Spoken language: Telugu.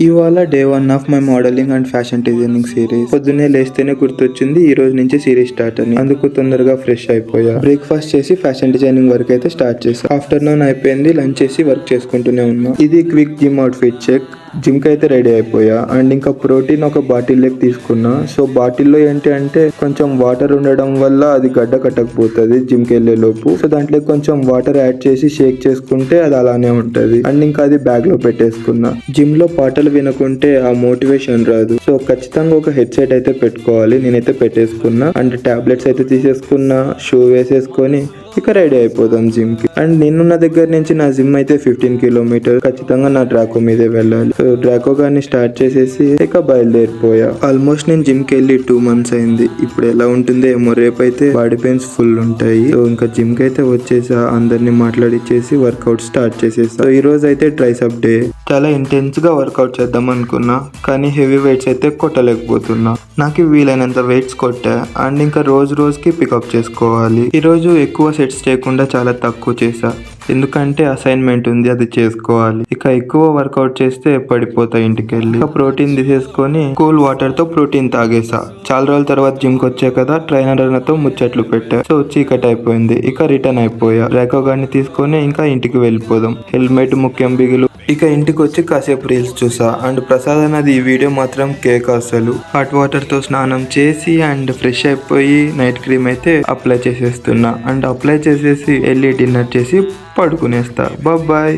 ఇవాళ day 1 of my modelling and fashion designing series. పొద్దున్నే లేస్తేనే గుర్తొచ్చింది ఈ రోజు నుంచి సిరీస్ స్టార్ట్ అని. అందుకు తొందరగా ఫ్రెష్ అయిపోయా. బ్రేక్ఫాస్ట్ చేసి ఫ్యాషన్ డిజైనింగ్ వర్క్ అయితే స్టార్ట్ చేసా. ఆఫ్టర్నూన్ అయిపోయింది, లంచ్ చేసి వర్క్ చేసుకుంటూనే ఉన్నా. ఇది quick gym outfit check. Gym కి అయితే రెడీ అయిపోయా. అండ్ ఇంకా ప్రోటీన్ ఒక బాటిల్ లెక్క తీసుకున్నా. సో బాటిల్లో ఏంటి అంటే కొంచెం వాటర్ ఉండడం వల్ల అది గడ్డ కట్టకపోతుంది జిమ్ కి వెళ్లే లోపు. సో దాంట్లో కొంచెం వాటర్ యాడ్ చేసి షేక్ చేసుకుంటే అది అలానే ఉంటది. అండ్ ఇంకా అది బ్యాగ్ లో పెట్టేసుకున్నా. జిమ్ లో పాటలు వినుకుంటే ఆ మోటివేషన్ రాదు. సో ఖచ్చితంగా ఒక హెడ్ సెట్ అయితే పెట్టుకోవాలి. నేనైతే పెట్టేసుకున్నా. అండ్ టాబ్లెట్స్ అయితే తీసేసుకున్నా. షూ వేసేసుకొని ఇక రెడీ అయిపోదాం జిమ్ కి. అండ్ నేనున్న దగ్గర నుంచి నా జిమ్ అయితే 15 కిలోమీటర్. ఖచ్చితంగా నా డ్రాకో మీదే వెళ్ళాలి. సో డ్రాకో గారిని స్టార్ట్ చేసేసి ఇక బయలుదేరిపోయా. ఆల్మోస్ట్ నేను జిమ్ కి వెళ్ళి 2 months అయింది. ఇప్పుడు ఎలా ఉంటుందో ఏమో. రేపు అయితే బాడీ పెయిన్స్ ఫుల్ ఉంటాయి. సో ఇంకా జిమ్ కి అయితే వచ్చేసా. అందరినీ మాట్లాడిచ్చేసి వర్కౌట్ స్టార్ట్ చేసేసా. సో ఈ రోజు అయితే ట్రైసెప్ డే. చాలా ఇంటెన్స్ గా వర్కౌట్ చేద్దాం అనుకున్నా, కానీ హెవీ వెయిట్స్ అయితే కొట్టలేకపోతున్నా. నాకు వీలైనంత వెయిట్స్ కొట్టా. అండ్ ఇంకా రోజుకి పికప్ చేసుకోవాలి. ఈ రోజు ఎక్కువ సెట్స్ చేయకుండా చాలా తక్కువ చేసా. ఎందుకంటే అసైన్మెంట్ ఉంది, అది చేసుకోవాలి. ఇక ఎక్కువ వర్కౌట్ చేస్తే పడిపోతా ఇంటికి వెళ్ళి. ఇక ప్రోటీన్ తీసేసుకొని కూల్ వాటర్ తో ప్రోటీన్ తాగేసా. చాలా రోజుల తర్వాత జిమ్ కి వచ్చా కదా, ట్రైనర్లతో ముచ్చట్లు పెట్టా. సో చీకటి అయిపోయింది. ఇక రిటర్న్ అయిపోయా. డ్రాకో గారిని తీసుకొని ఇంకా ఇంటికి వెళ్ళిపోదాం. హెల్మెట్ ముఖ్యం బిగులు. ఇక ఇంటికి వచ్చి కాసేపు రీల్స్ చూసా. అండ్ ప్రసాద్ అన్నది ఈ వీడియో మాత్రం కేక్ అసలు. హాట్ వాటర్ తో స్నానం చేసి అండ్ ఫ్రెష్ అయిపోయి నైట్ క్రీమ్ అయితే అప్లై చేసేస్తున్నా. అండ్ అప్లై చేసేసి వెళ్ళి డిన్నర్ చేసి పడుకునేస్తా. బాయ్.